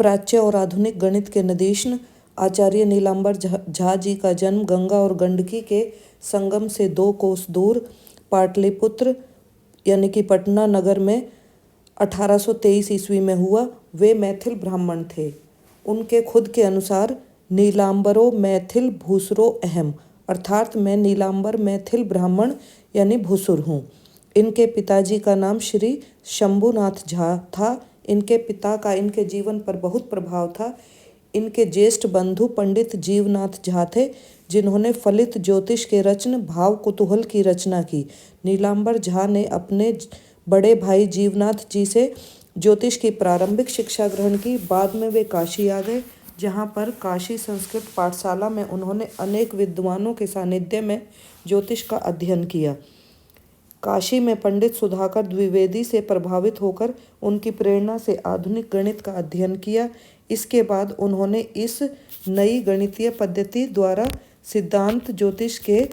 प्राच्य और आधुनिक गणित के नदीशन आचार्य नीलांबर झा जी का जन्म गंगा और गंडकी के संगम से 2 कोस दूर पाटलिपुत्र यानी कि पटना नगर में 1823 ईस्वी में हुआ। वे मैथिल ब्राह्मण थे। उनके खुद के अनुसार नीलांबरो मैथिल भूसुरो अहम, अर्थात मैं नीलांबर मैथिल ब्राह्मण यानी भूसुर हूँ। इनके पिताजी का नाम श्री शंभुनाथ झा था। इनके पिता का इनके जीवन पर बहुत प्रभाव था। इनके ज्येष्ठ बंधु पंडित जीवनाथ झा थे, जिन्होंने फलित ज्योतिष के रचन भाव कुतूहल की रचना की। नीलांबर झा ने अपने बड़े भाई जीवनाथ जी से ज्योतिष की प्रारंभिक शिक्षा ग्रहण की। बाद में वे काशी आ गए, जहाँ पर काशी संस्कृत पाठशाला में उन्होंने अनेक विद्वानों के सानिध्य में ज्योतिष का अध्ययन किया। काशी में पंडित सुधाकर द्विवेदी से प्रभावित होकर उनकी प्रेरणा से आधुनिक गणित का अध्ययन किया। इसके बाद उन्होंने इस नई गणितीय पद्धति द्वारा सिद्धांत ज्योतिष के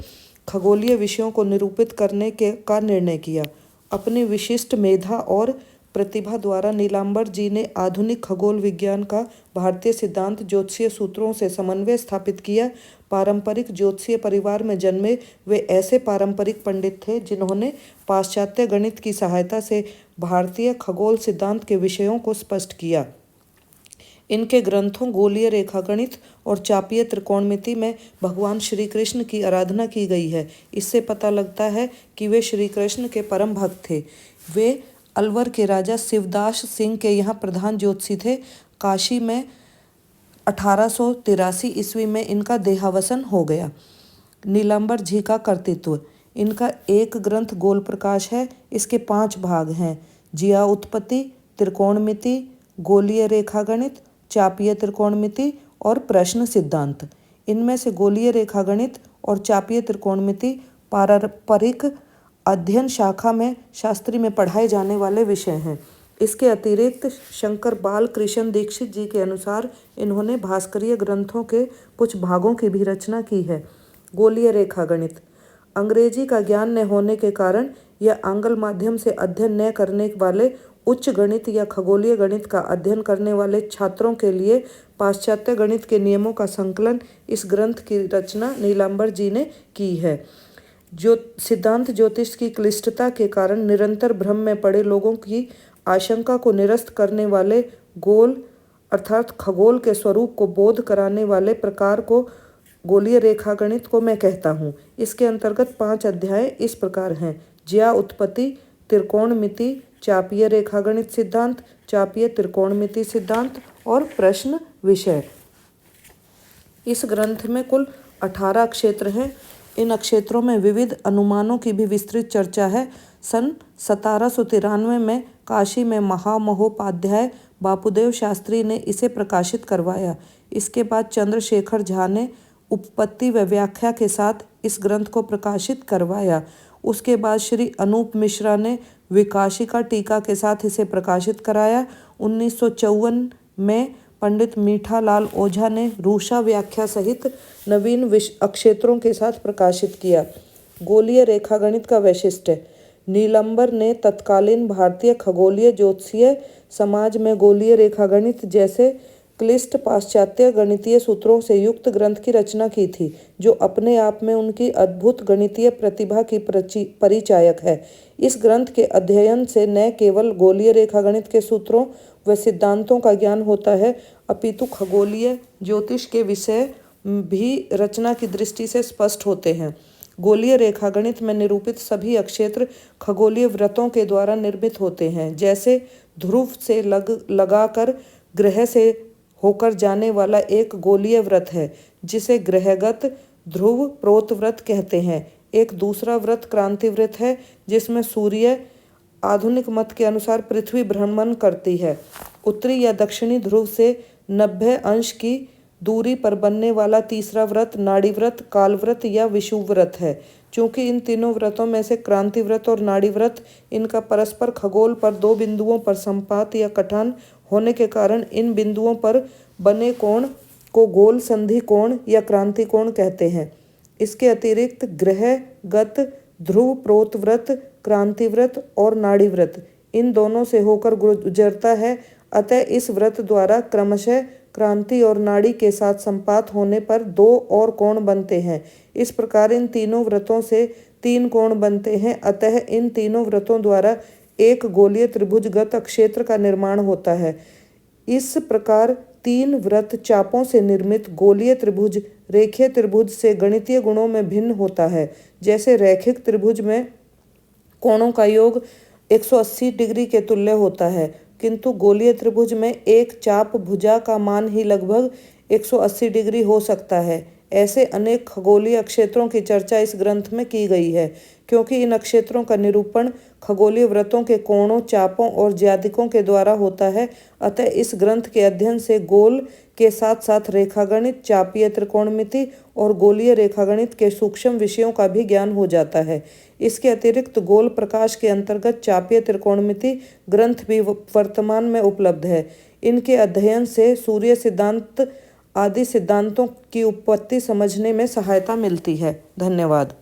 खगोलीय विषयों को निरूपित करने का निर्णय किया। अपनी विशिष्ट मेधा और प्रतिभा द्वारा नीलांबर जी ने आधुनिक खगोल विज्ञान का भारतीय सिद्धांत ज्योतिषीय सूत्रों से समन्वय स्थापित किया। पारंपरिक ज्योतिषीय परिवार में जन्मे वे ऐसे पारंपरिक पंडित थे जिन्होंने पाश्चात्य गणित की सहायता से भारतीय खगोल सिद्धांत के विषयों को स्पष्ट किया। इनके ग्रंथों गोलीय रेखागणित और चापीय त्रिकोणमिति में भगवान श्री कृष्ण की आराधना की गई है। इससे पता लगता है कि वे श्री कृष्ण के परम भक्त थे। वे अलवर के राजा शिवदास सिंह के यहाँ प्रधान ज्योतिषी थे। काशी में 1883 ईस्वी में इनका देहावसन हो गया। नीलांबर जी का कर्तृत्व। इनका एक ग्रंथ गोल प्रकाश है। इसके 5 भाग हैं: जिया उत्पत्ति, त्रिकोणमिति, गोलीय रेखागणित, चापीय त्रिकोणमिति और प्रश्न सिद्धांत। इनमें से गोलीय रेखागणित और चापीय त्रिकोणमिति पारंपरिक अध्ययन शाखा में शास्त्री में पढ़ाए जाने वाले विषय हैं। इसके अतिरिक्त शंकर बाल कृष्ण दीक्षित जी के अनुसार इन्होंने भास्करीय ग्रंथों के कुछ भागों की भी रचना की है। गोलीय रेखागणित। अंग्रेजी का ज्ञान न होने के कारण या आंग्ल माध्यम से अध्ययन न करने वाले उच्च गणित या खगोलीय गणित का अध्ययन करने वाले छात्रों के लिए पाश्चात्य गणित के नियमों का संकलन इस ग्रंथ की रचना नीलांबर जी ने की है। जो सिद्धांत ज्योतिष की क्लिष्टता के कारण निरंतर भ्रम में पड़े लोगों की आशंका को निरस्त करने वाले गोल अर्थात खगोल के स्वरूप को बोध कराने वाले प्रकार को गोलीय रेखागणित को मैं कहता हूँ। इसके अंतर्गत 5 अध्याय इस प्रकार हैं: ज्या उत्पत्ति, त्रिकोणमिति, चापीय रेखागणित सिद्धांत, चापीय त्रिकोणमिति सिद्धांत और प्रश्न विषय। इस ग्रंथ में कुल 18 क्षेत्र हैं। इन क्षेत्रों में विविध अनुमानों की भी विस्तृत चर्चा है। सन 1793 में काशी में महामहोपाध्याय बापुदेव शास्त्री ने इसे प्रकाशित करवाया। इसके बाद चंद्रशेखर झा ने उपपत्ति व व्याख्या के साथ इस ग्रंथ को प्रकाशित करवाया। उसके बाद श्री अनूप मिश्रा ने विकासिका टीका के साथ इसे प्रकाशित कराया। 1954 में पंडित मीठालाल ओझा ने रूषा व्याख्या सहित नवीन क्षेत्रों के साथ प्रकाशित किया। गोलीय रेखागणित का वैशिष्ट्य। नीलांबर ने तत्कालीन भारतीय खगोलीय ज्योतिषीय समाज में गोलीय रेखागणित जैसे क्लिष्ट पाश्चात्य गणितीय सूत्रों से युक्त ग्रंथ की रचना की थी, जो अपने आप में उनकी अद्भुत गणितीय प्रतिभा की परिचायक है। इस ग्रंथ के अध्ययन से न केवल गोलीय रेखागणित के सूत्रों व सिद्धांतों का ज्ञान होता है, अपितु खगोलीय ज्योतिष के विषय भी रचना की दृष्टि से स्पष्ट होते हैं। गोलीय रेखागणित में निरूपित सभी अक्षेत्र खगोलीय वृत्तों के द्वारा निर्मित होते हैं। जैसे ध्रुव से लगाकर ग्रह से होकर जाने वाला एक गोलीय व्रत है, जिसे ग्रहगत ध्रुव प्रोतव्रत कहते हैं। एक दूसरा व्रत क्रांति व्रत है, जिसमें सूर्य आधुनिक मत के अनुसार पृथ्वी भ्रमण करती है। उत्तरी या दक्षिणी ध्रुव से 90 अंश की दूरी पर बनने वाला तीसरा व्रत नाड़ी व्रत, काल व्रत या विषुव व्रत है। चूंकि इन तीनों व्रतों में से क्रांति व्रत और नाड़ी व्रत इनका परस्पर खगोल पर 2 बिंदुओं पर संपात या कटान होने के कारण इन बिंदुओं पर बने कोण को गोल संधि कोण या क्रांति कोण कहते हैं। इसके अतिरिक्त ग्रहगत ध्रुव प्रोतव्रत, क्रांति व्रत और नाड़ी व्रत इन दोनों से होकर गुजरता है। अतः इस व्रत द्वारा क्रमशः क्रांति और नाड़ी के साथ संपात होने पर 2 और कोण बनते हैं। इस प्रकार इन तीनों व्रतों से 3 कोण बनते हैं। अतः इन तीनों व्रतों द्वारा एक गोलीय त्रिभुजगत क्षेत्र का निर्माण होता है। इस प्रकार 3 व्रत चापों से निर्मित गोलीय त्रिभुज रेखीय त्रिभुज से गणितीय गुणों में भिन्न होता है। जैसे रैखिक त्रिभुज में कोणों का योग 180 डिग्री के तुल्य होता है, किंतु गोलीय त्रिभुज में एक चाप भुजा का मान ही लगभग 180 डिग्री हो सकता है। ऐसे अनेक खगोलीय क्षेत्रों की चर्चा इस ग्रंथ में की गई है। क्योंकि इन क्षेत्रों का निरूपण खगोलीय व्रतों के कोणों, चापों और ज्यादिकों के द्वारा होता है, अतः इस ग्रंथ के अध्ययन से गोल के साथ साथ रेखागणित, चापीय त्रिकोणमिति और गोलीय रेखागणित के सूक्ष्म विषयों का भी ज्ञान हो जाता है। इसके अतिरिक्त गोल प्रकाश के अंतर्गत चापीय त्रिकोणमिति ग्रंथ भी वर्तमान में उपलब्ध है। इनके अध्ययन से सूर्य सिद्धांत आदि सिद्धांतों की उत्पत्ति समझने में सहायता मिलती है। धन्यवाद।